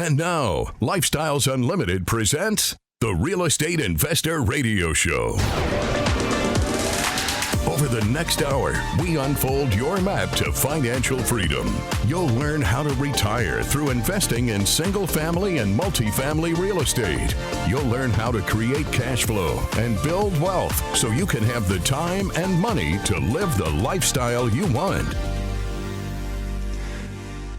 And now, Lifestyles Unlimited presents the Real Estate Investor Radio Show. Over the next hour, we unfold your map to financial freedom. You'll learn how to retire through investing in single family and multifamily real estate. You'll learn how to create cash flow and build wealth so you can have the time and money to live the lifestyle you want.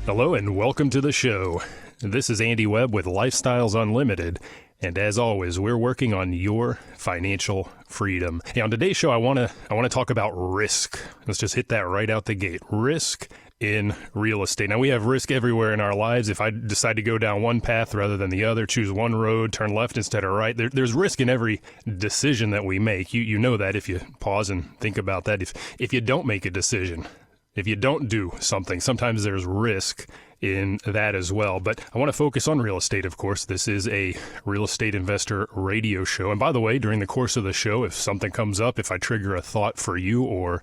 Hello and welcome to the show. This is Andy Webb with Lifestyles Unlimited, and as always, we're working on your financial freedom. Hey, on today's show, I want to talk about risk. Let's just hit that right out the gate. Risk in real estate. Now, we have risk everywhere in our lives. If I decide to go down one path rather than the other, choose one road, turn left instead of right, there's risk in every decision that we make. You know that if you pause and think about that. If you don't make a decision, if you don't do something, sometimes there's risk in that as well. But I want to focus on real estate, of course. This is a real estate investor radio show. And by the way, during the course of the show, if something comes up, if I trigger a thought for you or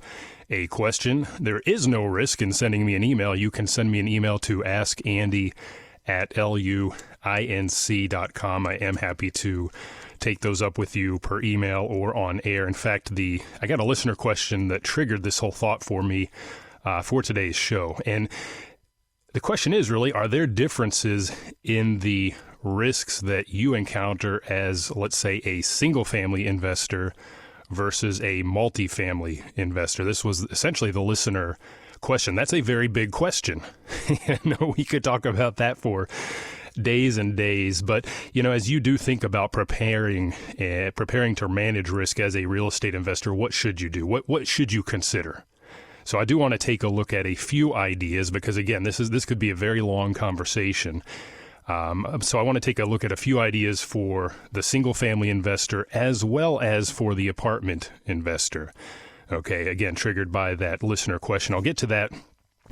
a question, there is no risk in sending me an email. You can send me an email to askandy@luinc.com. I am happy to take those up with you per email or on air. In fact, I got a listener question that triggered this whole thought for me for today's show. And the question is really, are there differences in the risks that you encounter as, let's say, a single family investor versus a multifamily investor? This was essentially the listener question. That's a very big question. We could talk about that for days and days. But, as you do think about preparing to manage risk as a real estate investor, what should you do? What should you consider? So I do want to take a look at a few ideas because, again, this could be a very long conversation. So I want to take a look at a few ideas for the single-family investor as well as for the apartment investor. Okay, again, triggered by that listener question. I'll get to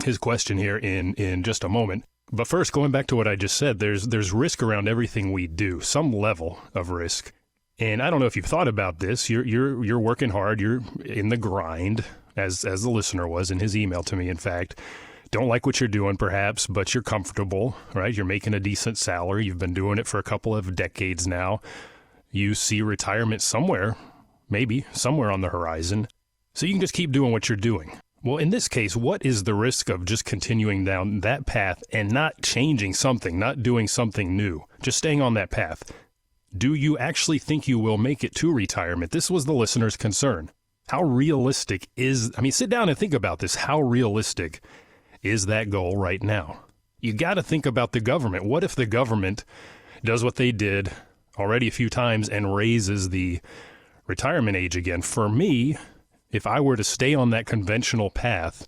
his question here in just a moment. But first, going back to what I just said, there's risk around everything we do, some level of risk. And I don't know if you've thought about this. You're working hard. You're in the grind. As the listener was in his email to me, in fact. Don't like what you're doing, perhaps, but you're comfortable, right? You're making a decent salary. You've been doing it for a couple of decades now. You see retirement somewhere, maybe somewhere on the horizon. So you can just keep doing what you're doing. Well, in this case, what is the risk of just continuing down that path and not changing something, not doing something new, just staying on that path? Do you actually think you will make it to retirement? This was the listener's concern. How realistic sit down and think about this. How realistic is that goal right now? You got to think about the government. What if the government does what they did already a few times and raises the retirement age again? For me, if I were to stay on that conventional path,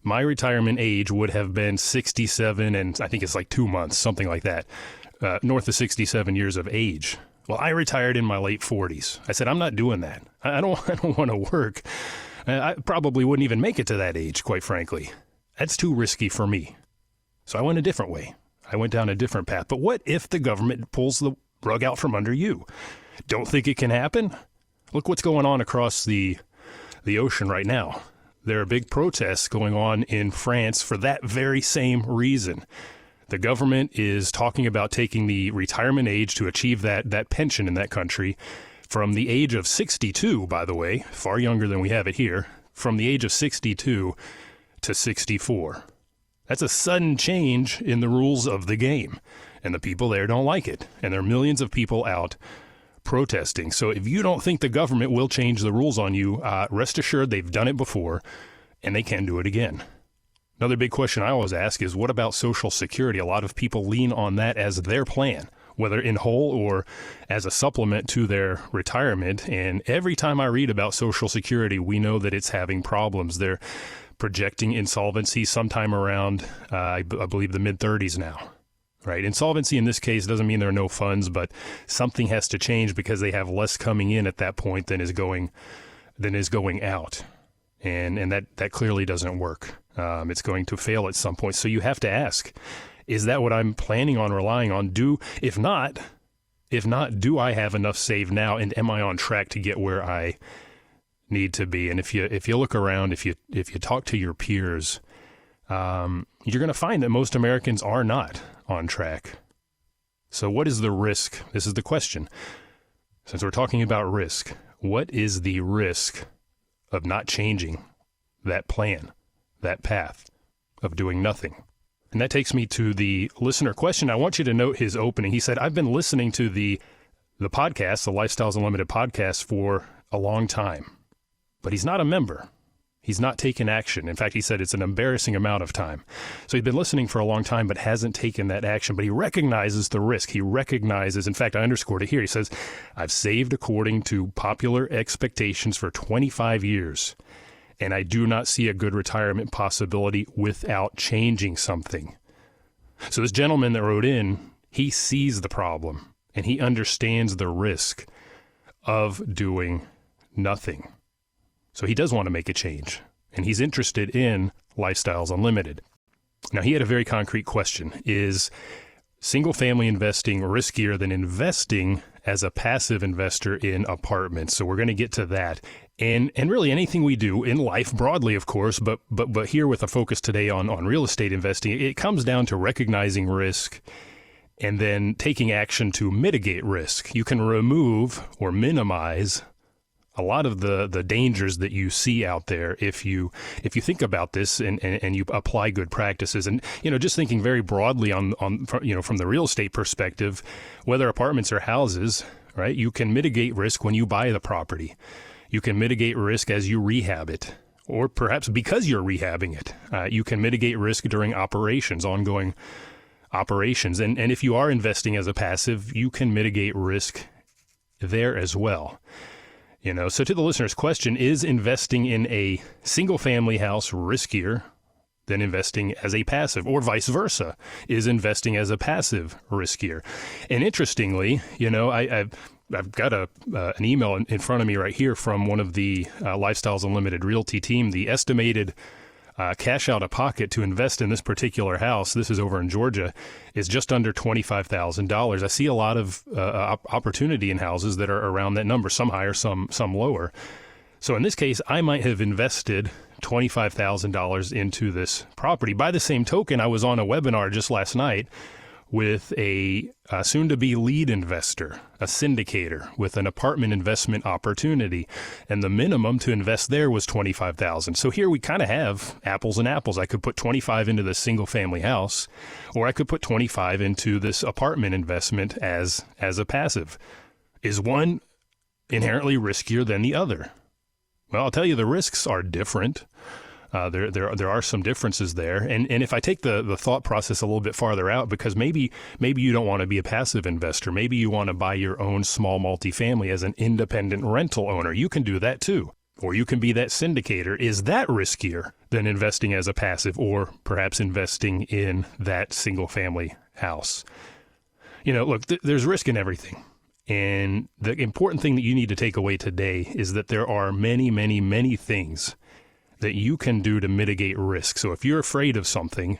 my retirement age would have been 67 and I think it's like 2 months, something like that, north of 67 years of age. Well, I retired in my late 40s. I said, I'm not doing that. I don't want to work. I probably wouldn't even make it to that age, quite frankly. That's too risky for me. So I went a different way. I went down a different path. But what if the government pulls the rug out from under you? Don't think it can happen? Look what's going on across the ocean right now. There are big protests going on in France for that very same reason. The government is talking about taking the retirement age to achieve that pension in that country from the age of 62, by the way, far younger than we have it here, from the age of 62 to 64. That's a sudden change in the rules of the game, and the people there don't like it, and there are millions of people out protesting. So if you don't think the government will change the rules on you, rest assured they've done it before, and they can do it again. Another big question I always ask is, what about Social Security? A lot of people lean on that as their plan, whether in whole or as a supplement to their retirement. And every time I read about Social Security, we know that it's having problems. They're projecting insolvency sometime around, I believe, the mid-30s now. Right? Insolvency in this case doesn't mean there are no funds, but something has to change because they have less coming in at that point than is going out. And that clearly doesn't work. It's going to fail at some point. So you have to ask, is that what I'm planning on relying on? If not, do I have enough saved now, and am I on track to get where I need to be? And if you look around, if you talk to your peers, you're going to find that most Americans are not on track. So what is the risk? This is the question. Since we're talking about risk, what is the risk of not changing that plan, that path, of doing nothing? And that takes me to the listener question. I want you to note his opening. He said, I've been listening to the podcast, the Lifestyles Unlimited podcast, for a long time, but he's not a member. He's not taken action. In fact, he said it's an embarrassing amount of time. So he's been listening for a long time, but hasn't taken that action. But he recognizes the risk. He recognizes, in fact, I underscored it here. He says, I've saved according to popular expectations for 25 years, and I do not see a good retirement possibility without changing something. So this gentleman that wrote in, he sees the problem, and he understands the risk of doing nothing. So he does want to make a change, and he's interested in Lifestyles Unlimited. Now, he had a very concrete question. Is single-family investing riskier than investing as a passive investor in apartments? So we're going to get to that. And really anything we do in life broadly, of course, but here with a focus today on real estate investing, it comes down to recognizing risk and then taking action to mitigate risk. You can remove or minimize a lot of the dangers that you see out there if you think about this and you apply good practices. And just thinking very broadly on from the real estate perspective, whether apartments or houses, right? You can mitigate risk when you buy the property. You can mitigate risk as you rehab it, or perhaps because you're rehabbing it. You can mitigate risk during operations, ongoing operations. And if you are investing as a passive, you can mitigate risk there as well. So to the listener's question, is investing in a single family house riskier than investing as a passive, or vice versa? Is investing as a passive riskier? And interestingly, I've got an email in front of me right here from one of the Lifestyles Unlimited Realty team. The estimated cash out of pocket to invest in this particular house, this is over in Georgia, is just under $25,000. I see a lot of opportunity in houses that are around that number, some higher, some lower. So in this case, I might have invested $25,000 into this property. By the same token, I was on a webinar just last night with a soon-to-be lead investor, a syndicator with an apartment investment opportunity, and the minimum to invest there was $25,000. So here we kind of have apples and apples. I could put $25 into this single-family house, or I could put $25 into this apartment investment as a passive. Is one inherently riskier than the other? Well, I'll tell you, the risks are different. There are some differences there. And if I take the thought process a little bit farther out, because maybe you don't want to be a passive investor. Maybe you want to buy your own small multifamily as an independent rental owner. You can do that too. Or you can be that syndicator. Is that riskier than investing as a passive, or perhaps investing in that single family house? Look, there's risk in everything. And the important thing that you need to take away today is that there are many, many, many things that you can do to mitigate risk. So if you're afraid of something,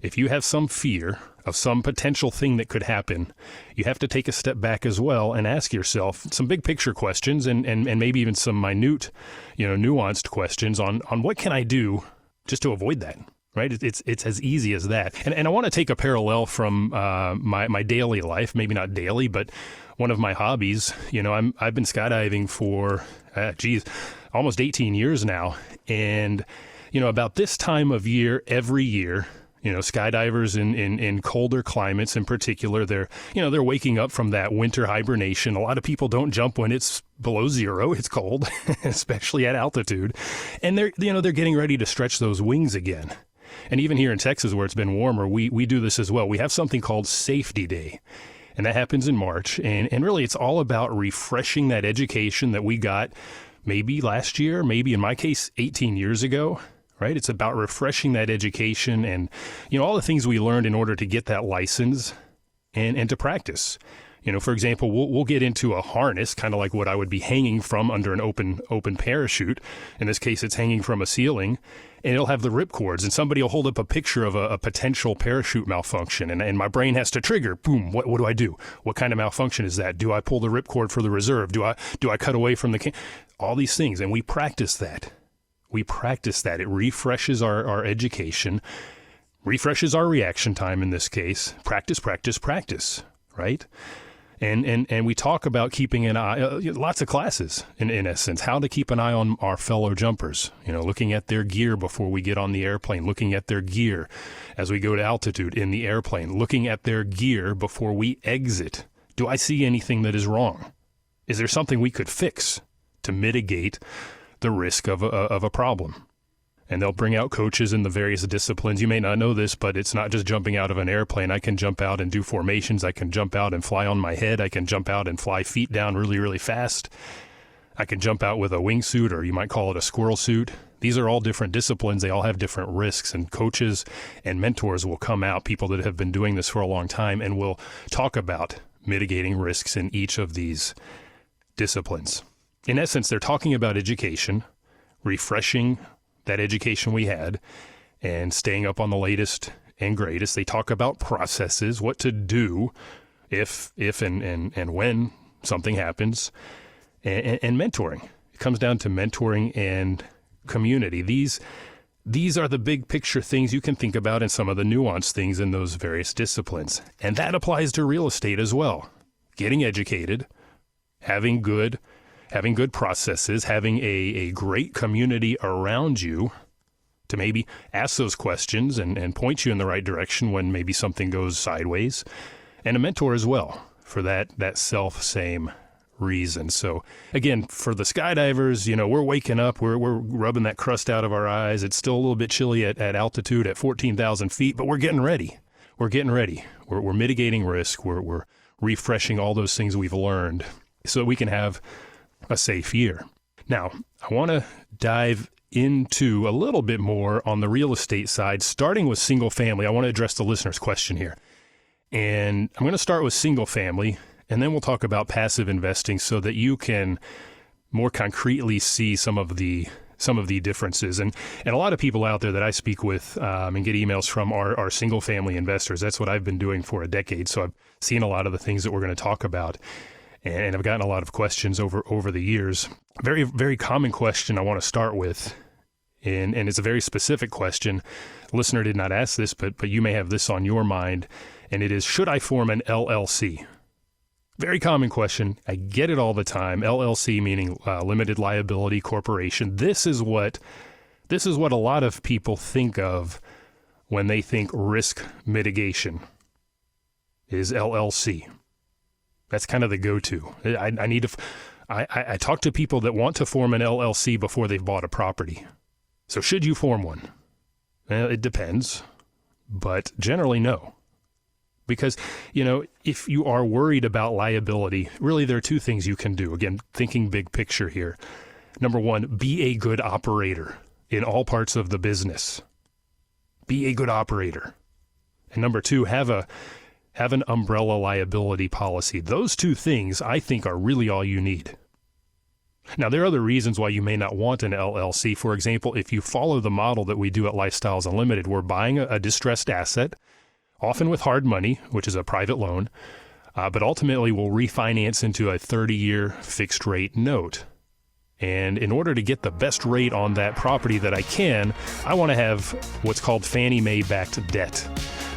if you have some fear of some potential thing that could happen, you have to take a step back as well and ask yourself some big picture questions and maybe even some minute, nuanced questions on what can I do just to avoid that, right? It's as easy as that. And I want to take a parallel from my daily life, maybe not daily, but one of my hobbies. I've been skydiving for, almost 18 years now. And, about this time of year, every year, skydivers in colder climates in particular, they're waking up from that winter hibernation. A lot of people don't jump when it's below zero. It's cold, especially at altitude. And they're getting ready to stretch those wings again. And even here in Texas, where it's been warmer, we do this as well. We have something called Safety Day. And that happens in March. And really, it's all about refreshing that education that we got maybe last year, maybe in my case, 18 years ago, right? It's about refreshing that education and, all the things we learned in order to get that license and to practice. For example, we'll get into a harness, kind of like what I would be hanging from under an open parachute. In this case, it's hanging from a ceiling, and it'll have the rip cords, and somebody will hold up a picture of a potential parachute malfunction, and my brain has to trigger, boom, what do I do? What kind of malfunction is that? Do I pull the rip cord for the reserve? Do I cut away from the all these things, and we practice that. It refreshes our education, refreshes our reaction time in this case. Practice, right? And we talk about keeping an eye, lots of classes in essence, how to keep an eye on our fellow jumpers, looking at their gear before we get on the airplane, looking at their gear as we go to altitude in the airplane, looking at their gear before we exit. Do I see anything that is wrong? Is there something we could fix to mitigate the risk of a problem? And they'll bring out coaches in the various disciplines. You may not know this, but it's not just jumping out of an airplane. I can jump out and do formations. I can jump out and fly on my head. I can jump out and fly feet down really, really fast. I can jump out with a wingsuit, or you might call it a squirrel suit. These are all different disciplines. They all have different risks, and coaches and mentors will come out, people that have been doing this for a long time, and will talk about mitigating risks in each of these disciplines. In essence, they're talking about education, refreshing that education we had, and staying up on the latest and greatest. They talk about processes, what to do if and when something happens, and mentoring. It comes down to mentoring and community. These are the big picture things you can think about, and some of the nuanced things in those various disciplines. And that applies to real estate as well. Getting educated, having good processes, having a great community around you to maybe ask those questions and point you in the right direction when maybe something goes sideways, and a mentor as well for that same reason. So again, for the skydivers, we're waking up, we're rubbing that crust out of our eyes. It's still a little bit chilly at altitude at 14,000 feet, but we're getting ready. We're mitigating risk. We're refreshing all those things we've learned so that we can have a safe year. Now, I want to dive into a little bit more on the real estate side, starting with single family. I want to address the listener's question here. And I'm going to start with single family, and then we'll talk about passive investing so that you can more concretely see some of the differences. And a lot of people out there that I speak with and get emails from are single family investors. That's what I've been doing for a decade. So I've seen a lot of the things that we're going to talk about. And I've gotten a lot of questions over the years. Very, very common question I want to start with, and it's a very specific question. The listener did not ask this, but you may have this on your mind, and it is, should I form an LLC? Very common question. I get it all the time. LLC meaning limited liability corporation. This is what a lot of people think of when they think risk mitigation is LLC. That's kind of the go-to. I talk to people that want to form an LLC before they've bought a property. So should you form one? Well, it depends, but generally no. Because, if you are worried about liability, really there are two things you can do. Again, thinking big picture here. Number one, be a good operator in all parts of the business. Be a good operator. And number two, have an umbrella liability policy. Those two things, I think, are really all you need. Now, there are other reasons why you may not want an LLC. For example, if you follow the model that we do at Lifestyles Unlimited, we're buying a distressed asset, often with hard money, which is a private loan, but ultimately we'll refinance into a 30-year fixed rate note. And in order to get the best rate on that property that I want to have what's called Fannie Mae backed debt.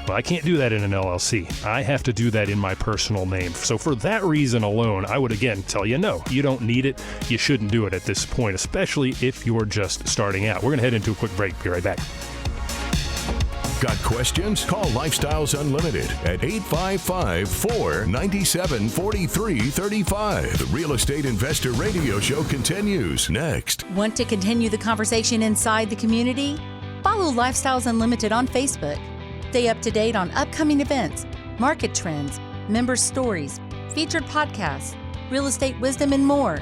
Well, I can't do that in an LLC. I have to do that in my personal name. So for that reason alone, I would again tell you, no, you don't need it. You shouldn't do it at this point, especially if you're just starting out. We're going to head into a quick break. Be right back. Got questions? Call Lifestyles Unlimited at 855-497-4335. The Real Estate Investor Radio Show continues next. Want to continue the conversation inside the community? Follow Lifestyles Unlimited on Facebook. Stay up to date on upcoming events, market trends, member stories, featured podcasts, real estate wisdom, and more.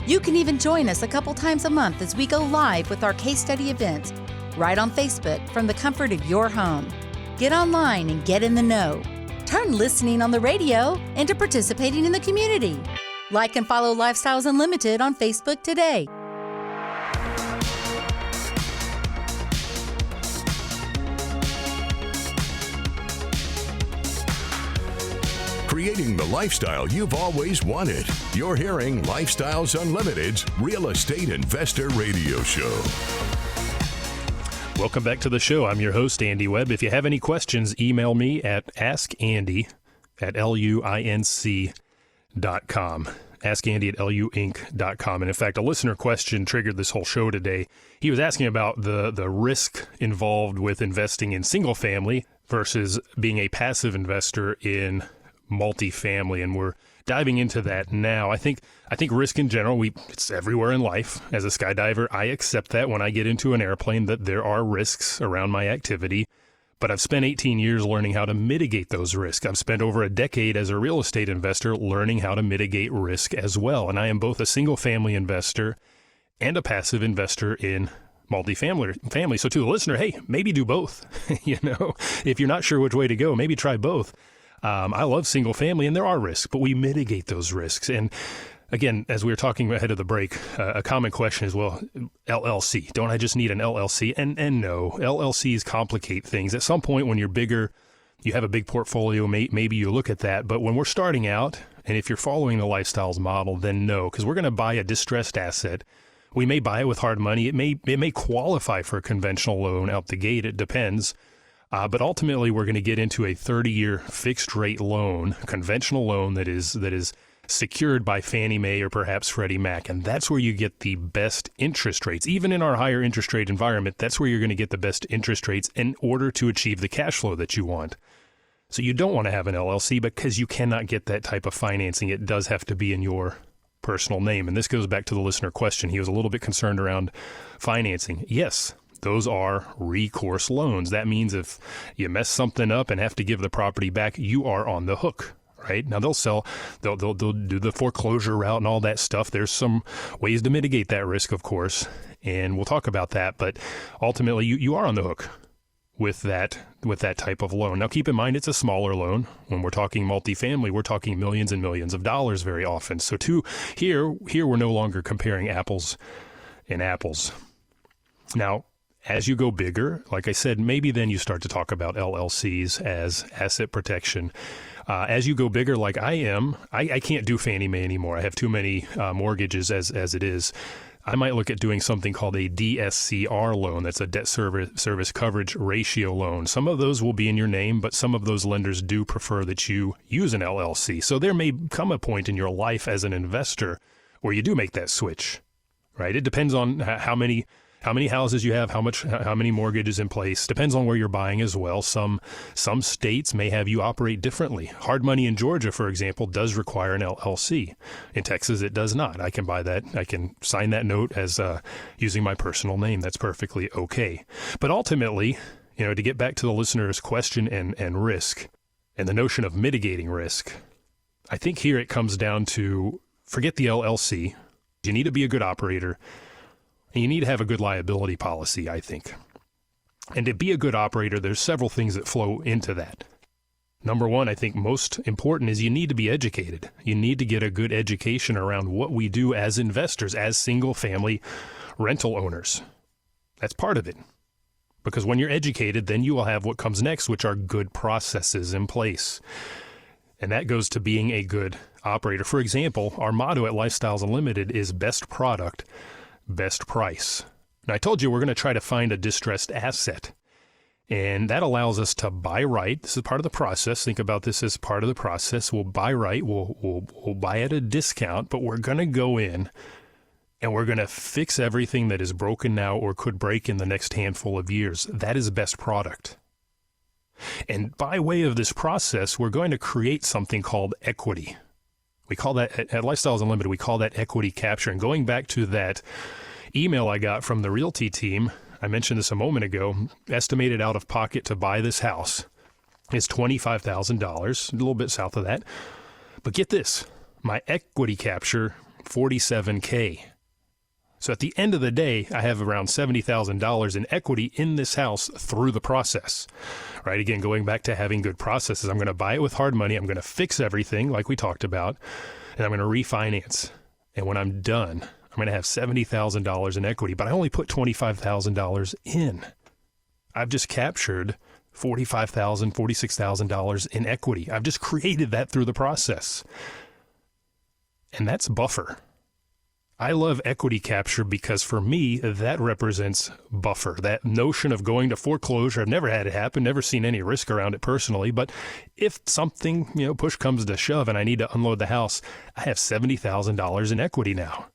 You can even join us a couple times a month as we go live with our case study events right on Facebook from the comfort of your home. Get online and get in the know. Turn listening on the radio into participating in the community. Like and follow Lifestyles Unlimited on Facebook today. Creating the lifestyle you've always wanted. You're hearing Lifestyles Unlimited's Real Estate Investor Radio Show. Welcome back to the show. I'm your host, Andy Webb. If you have any questions, email me at askandy at luinc.com. Ask Andy at luinc.com. And in fact, a listener question triggered this whole show today. He was asking about the risk involved with investing in single family versus being a passive investor in multifamily. And we're diving into that now. I think risk in general, it's everywhere in life. As a skydiver, I accept that when I get into an airplane that there are risks around my activity. But I've spent 18 years learning how to mitigate those risks. I've spent over a decade as a real estate investor learning how to mitigate risk as well. And I am both a single family investor and a passive investor in multifamily. So to the listener, hey, maybe do both. If you're not sure which way to go, maybe try both. I love single family and there are risks, but we mitigate those risks. And again, as we were talking ahead of the break, a common question is, well, LLC, don't I just need an LLC? And no, LLCs complicate things. At some point when you're bigger, you have a big portfolio, maybe you look at that. But when we're starting out, and if you're following the Lifestyles model, then no, because we're going to buy a distressed asset. We may buy it with hard money. It may qualify for a conventional loan out the gate. It depends. But ultimately, we're going to get into a 30-year fixed rate loan, conventional loan that is secured by Fannie Mae or perhaps Freddie Mac. And that's where you get the best interest rates. Even in our higher interest rate environment, that's where you're going to get the best interest rates in order to achieve the cash flow that you want. So you don't want to have an LLC because you cannot get that type of financing. It does have to be in your personal name. And this goes back to the listener question. He was a little bit concerned around financing. Yes, those are recourse loans. That means if you mess something up and have to give the property back, you are on the hook. Right? Now they'll do the foreclosure route and all that stuff. There's some ways to mitigate that risk, of course, and we'll talk about that. But ultimately, you are on the hook with that type of loan. Now, keep in mind, it's a smaller loan. When we're talking multifamily, we're talking millions and millions of dollars very often. So here we're no longer comparing apples and apples. Now, as you go bigger, like I said, maybe then you start to talk about LLCs as asset protection. As you go bigger, like I am, I can't do Fannie Mae anymore. I have too many mortgages as it is. I might look at doing something called a DSCR loan. That's a debt service coverage ratio loan. Some of those will be in your name, but some of those lenders do prefer that you use an LLC. So there may come a point in your life as an investor where you do make that switch, right? It depends on how many houses you have, how many mortgages in place. Depends on where you're buying as well. Some states may have you operate differently. Hard money in Georgia, for example, does require an LLC. In Texas, it does not. I can buy that. I can sign that note as using my personal name. That's perfectly okay. But ultimately, to get back to the listener's question and risk and the notion of mitigating risk, I think here it comes down to forget the LLC. You need to be a good operator. And you need to have a good liability policy, I think. And to be a good operator, there's several things that flow into that. Number one, I think most important is you need to be educated. You need to get a good education around what we do as investors, as single-family rental owners. That's part of it. Because when you're educated, then you will have what comes next, which are good processes in place. And that goes to being a good operator. For example, our motto at Lifestyles Unlimited is best product, best price. Now, I told you we're going to try to find a distressed asset, and that allows us to buy right. This is part of the process. Think about this as part of the process. We'll buy right. We'll buy at a discount, but we're going to go in and we're going to fix everything that is broken now or could break in the next handful of years. That is best product. And by way of this process, we're going to create something called equity. We call that, at Lifestyles Unlimited, we call that equity capture. And going back to that email I got from the realty team, I mentioned this a moment ago, estimated out of pocket to buy this house is $25,000, a little bit south of that. But get this, my equity capture, $47K. So at the end of the day, I have around $70,000 in equity in this house through the process, right? Again, going back to having good processes, I'm going to buy it with hard money. I'm going to fix everything like we talked about, and I'm going to refinance. And when I'm done, I'm going to have $70,000 in equity, but I only put $25,000 in. I've just captured $45,000, $46,000 in equity. I've just created that through the process. And that's buffer. I love equity capture because for me, that represents buffer. That notion of going to foreclosure, I've never had it happen, never seen any risk around it personally. But if something, push comes to shove and I need to unload the house, I have $70,000 in equity now.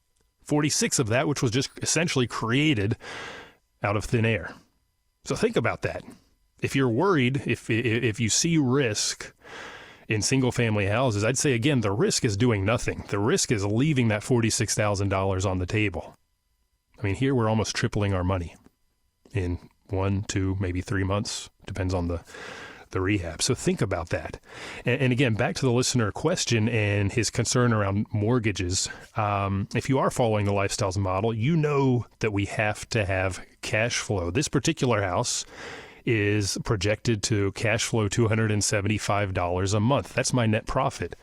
46 of that, which was just essentially created out of thin air. So think about that. If you're worried, if you see risk in single-family houses, I'd say, again, the risk is doing nothing. The risk is leaving that $46,000 on the table. I mean, here we're almost tripling our money in 1, 2, maybe 3 months. Depends on the rehab. So think about that. And again, back to the listener question and his concern around mortgages. If you are following the Lifestyles model, you know that we have to have cash flow. This particular house is projected to cash flow $275 a month. That's my net profit.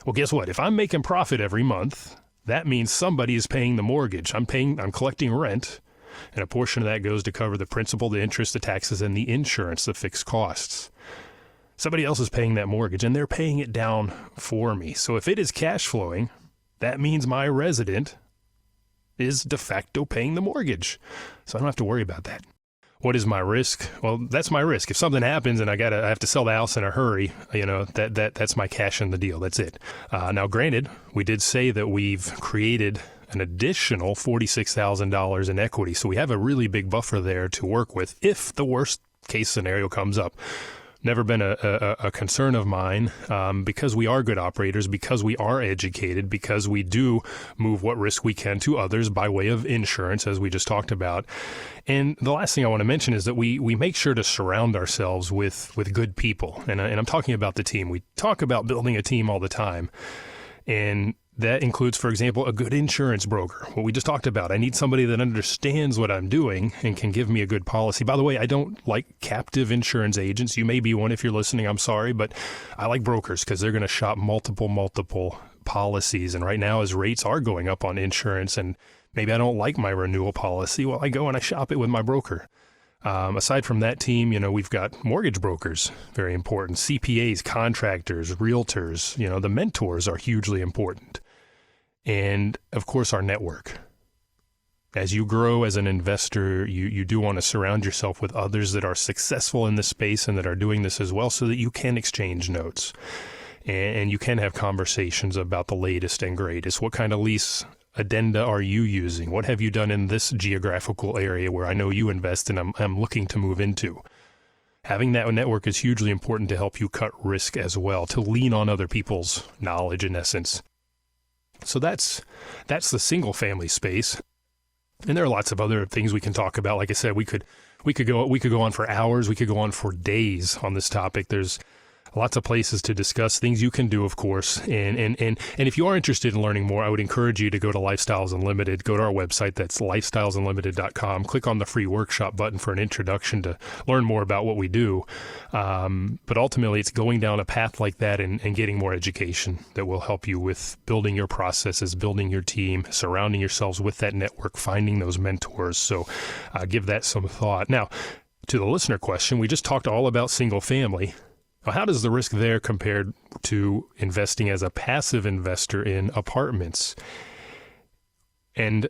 Well, guess what? If I'm making profit every month, that means somebody is paying the mortgage. I'm collecting rent, and a portion of that goes to cover the principal, the interest, the taxes, and the insurance, the fixed costs. Somebody else is paying that mortgage, and they're paying it down for me. So if it is cash flowing, that means my resident is de facto paying the mortgage. So I don't have to worry about that. What is my risk? Well, that's my risk. If something happens and I have to sell the house in a hurry, that's my cash in the deal. That's it. Now, granted, we did say that we've created an additional $46,000 in equity. So we have a really big buffer there to work with if the worst case scenario comes up. Never been a concern of mine because we are good operators, because we are educated, because we do move what risk we can to others by way of insurance, as we just talked about. And the last thing I want to mention is that we make sure to surround ourselves with good people. And I'm talking about the team. We talk about building a team all the time. And that includes, for example, a good insurance broker. What we just talked about. I need somebody that understands what I'm doing and can give me a good policy. By the way, I don't like captive insurance agents. You may be one if you're listening. I'm sorry, but I like brokers because they're going to shop multiple policies. And right now, as rates are going up on insurance and maybe I don't like my renewal policy, well, I go and I shop it with my broker. Aside from that team, we've got mortgage brokers, very important, CPAs, contractors, realtors, the mentors are hugely important. And of course, our network. As you grow as an investor, you do want to surround yourself with others that are successful in this space and that are doing this as well so that you can exchange notes and you can have conversations about the latest and greatest. What kind of lease addenda are you using? What have you done in this geographical area where I know you invest and I'm looking to move into? Having that network is hugely important to help you cut risk as well, to lean on other people's knowledge in essence. So that's the single family space. And there are lots of other things we can talk about. Like I said, we could go on for hours, we could go on for days on this topic. There's lots of places to discuss things you can do, of course. And if you are interested in learning more, I would encourage you to go to Lifestyles Unlimited. Go to our website. That's lifestylesunlimited.com. Click on the free workshop button for an introduction to learn more about what we do. But ultimately, it's going down a path like that and getting more education that will help you with building your processes, building your team, surrounding yourselves with that network, finding those mentors. So give that some thought. Now, to the listener question, we just talked all about single family. How does the risk there compared to investing as a passive investor in apartments? And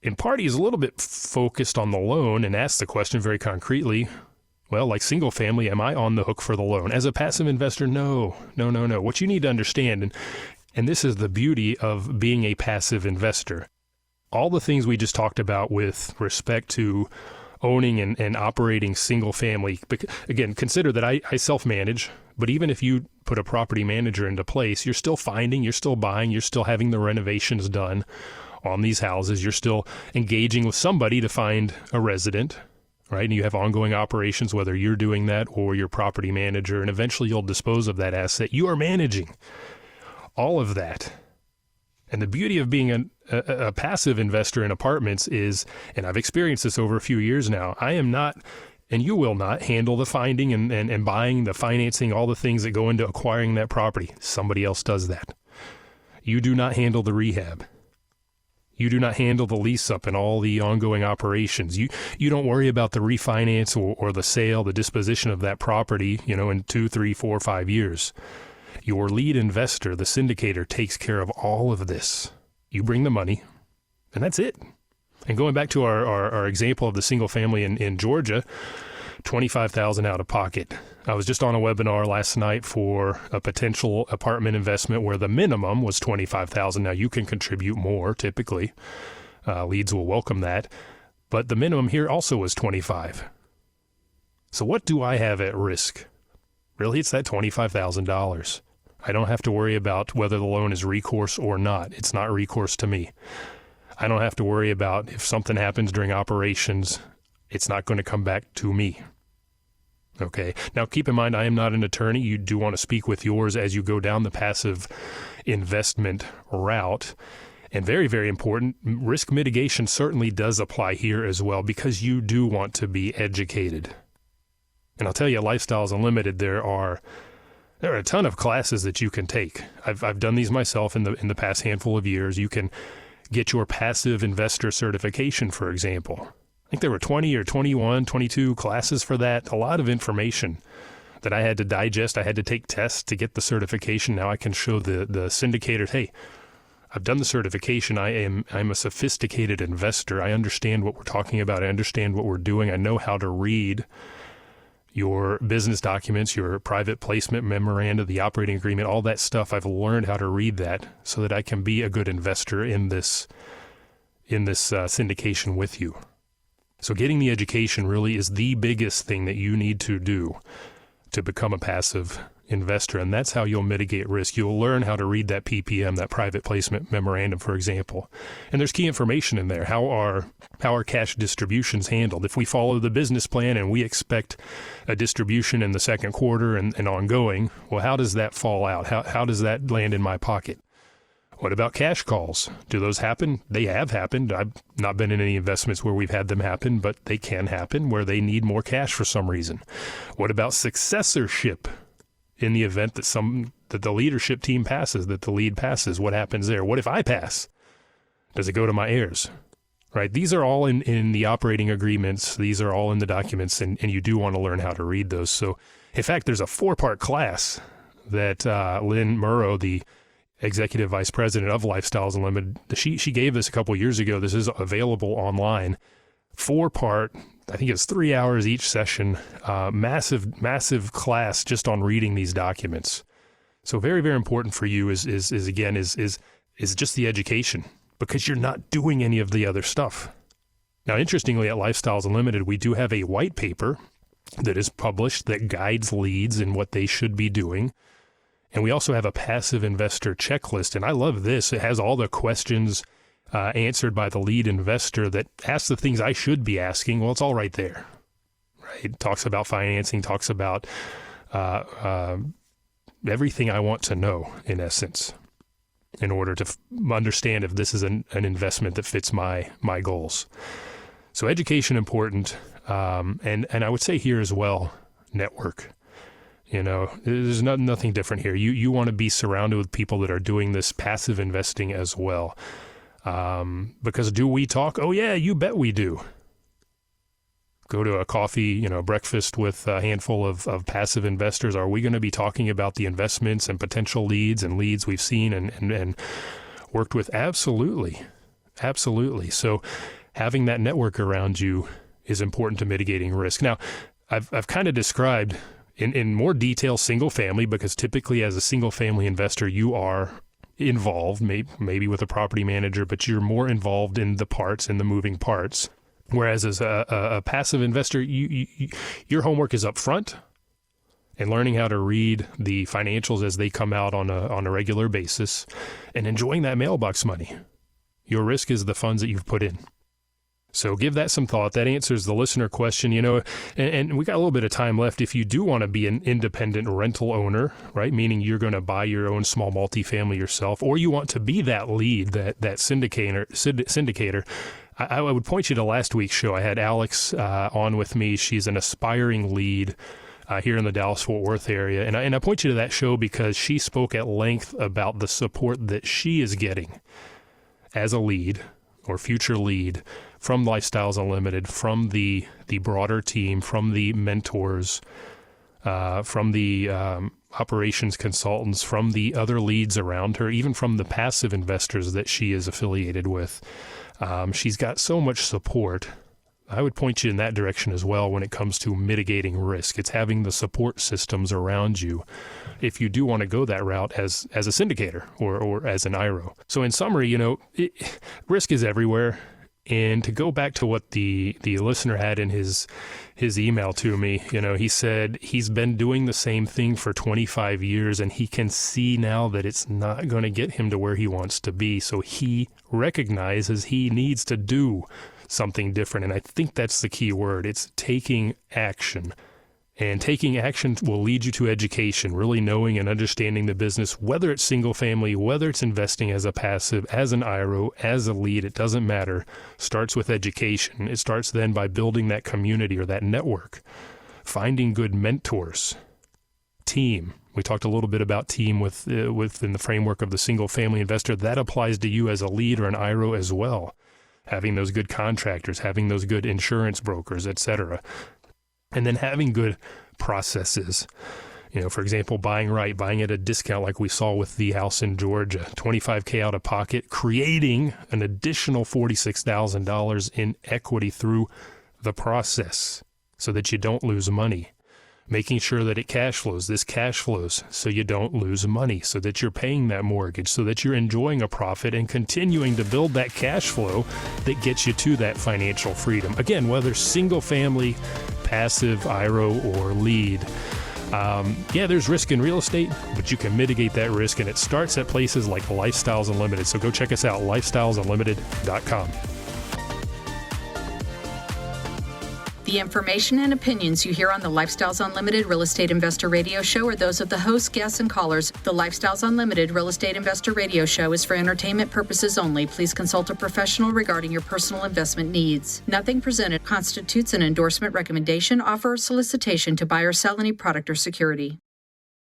in part, he's a little bit focused on the loan and asked the question very concretely, well, like single family, am I on the hook for the loan? As a passive investor, no. What you need to understand, and this is the beauty of being a passive investor, all the things we just talked about with respect to owning and operating single family. Again, consider that I self-manage, but even if you put a property manager into place, you're still finding, you're still buying, you're still having the renovations done on these houses. You're still engaging with somebody to find a resident, right? And you have ongoing operations, whether you're doing that or your property manager, and eventually you'll dispose of that asset. You are managing all of that. And the beauty of being a passive investor in apartments is, and I've experienced this over a few years now, I am not, and you will not, handle the finding and buying, the financing, all the things that go into acquiring that property. Somebody else does that. You do not handle the rehab. You do not handle the lease up and all the ongoing operations. You don't worry about the refinance or the sale, the disposition of that property, in 2, 3, 4, 5 years. Your lead investor, the syndicator, takes care of all of this. You bring the money, And that's it. And going back to our example of the single family in Georgia, $25,000 out of pocket. I was just on a webinar last night for a potential apartment investment where the minimum was $25,000. Now you can contribute more typically. Leads will welcome that. But the minimum here also was $25,000. So what do I have at risk? Really, it's that $25,000. I don't have to worry about whether the loan is recourse or not. It's not recourse to me. I don't have to worry about if something happens during operations, it's not going to come back to me. Okay. Now, keep in mind, I am not an attorney. You do want to speak with yours as you go down the passive investment route. And very, very important, risk mitigation certainly does apply here as well because you do want to be educated. And I'll tell you, Lifestyles Unlimited, there are a ton of classes that you can take. I've done these myself in the past handful of years. You can get your passive investor certification, for example. I think there were 20 or 21, 22 classes for that. A lot of information that I had to digest. I had to take tests to get the certification. Now I can show the syndicators, hey, I've done the certification. I'm a sophisticated investor. I understand what we're talking about. I understand what we're doing. I know how to read your business documents, your private placement memoranda, the operating agreement, all that stuff. I've learned how to read that so that I can be a good investor in this syndication with you. So getting the education really is the biggest thing that you need to do to become a passive investor, and that's how you'll mitigate risk. You'll learn how to read that PPM, that private placement memorandum, for example. And there's key information in there. How are cash distributions handled? If we follow the business plan and we expect a distribution in the second quarter and ongoing, well, how does that fall out? How does that land in my pocket? What about cash calls? Do those happen? They have happened. I've not been in any investments where we've had them happen, but they can happen where they need more cash for some reason. What about successorship? In the event that the leadership team passes, that the lead passes, what happens there? What if I pass? Does it go to my heirs? Right? These are all in the operating agreements. These are all in the documents, and you do want to learn how to read those. So, in fact, there's a 4-part class that Lynn Murrow, the executive vice president of Lifestyles Unlimited, she gave this a couple years ago. This is available online. 4-part, I think it's 3 hours each session, massive class just on reading these documents. So very, very important for you is just the education because you're not doing any of the other stuff. Now, interestingly, at Lifestyles Unlimited, we do have a white paper that is published that guides leads in what they should be doing. And we also have a passive investor checklist. And I love this. It has all the questions answered by the lead investor that asks the things I should be asking. Well, it's all right there, right? It talks about financing, talks about everything I want to know, in essence, in order to understand if this is an investment that fits my goals. So education important, and I would say here as well, network. You know, there's nothing different here. You want to be surrounded with people that are doing this passive investing as well. Because do we talk? Oh yeah, you bet we do. Go to a coffee, breakfast with a handful of passive investors. Are we going to be talking about the investments and potential leads we've seen and worked with? Absolutely. Absolutely. So having that network around you is important to mitigating risk. Now, I've kind of described in more detail single family because typically as a single family investor, you are involved, maybe with a property manager, but you're more involved in the moving parts. Whereas as a passive investor, your homework is up front and learning how to read the financials as they come out on a regular basis and enjoying that mailbox money. Your risk is the funds that you've put in. So give that some thought. That answers the listener question, and we got a little bit of time left. If you do want to be an independent rental owner, right, meaning you're going to buy your own small multifamily yourself, or you want to be that lead, that syndicator, I would point you to last week's show. I had Alex on with me. She's an aspiring lead here in the Dallas-Fort Worth area. And I point you to that show because she spoke at length about the support that she is getting as a lead or future lead from Lifestyles Unlimited, from the broader team, from the mentors, from the operations consultants, from the other leads around her, even from the passive investors that she is affiliated with. She's got so much support. I would point you in that direction as well when it comes to mitigating risk. It's having the support systems around you if you do want to go that route as a syndicator or as an IRO. So in summary, risk is everywhere. And to go back to what the listener had in his email to me, he said he's been doing the same thing for 25 years and he can see now that it's not going to get him to where he wants to be. So he recognizes he needs to do something different. And I think that's the key word. It's taking action. And taking action will lead you to education, really knowing and understanding the business, whether it's single family, whether it's investing as a passive, as an IRO, as a lead, it doesn't matter. Starts with education. It starts then by building that community or that network, finding good mentors, team. We talked a little bit about team within the framework of the single family investor. That applies to you as a lead or an IRO as well. Having those good contractors, having those good insurance brokers, etc. And then having good processes. For example, buying right, buying at a discount like we saw with the house in Georgia, $25K out of pocket, creating an additional $46,000 in equity through the process so that you don't lose money. Making sure that it cash flows. This cash flows so you don't lose money, so that you're paying that mortgage, so that you're enjoying a profit and continuing to build that cash flow that gets you to that financial freedom. Again, whether single family, passive, IRO, or lead. There's risk in real estate, but you can mitigate that risk, and it starts at places like Lifestyles Unlimited. So go check us out, lifestylesunlimited.com. The information and opinions you hear on the Lifestyles Unlimited Real Estate Investor Radio Show are those of the hosts, guests, and callers. The Lifestyles Unlimited Real Estate Investor Radio Show is for entertainment purposes only. Please consult a professional regarding your personal investment needs. Nothing presented constitutes an endorsement, recommendation, offer, or solicitation to buy or sell any product or security.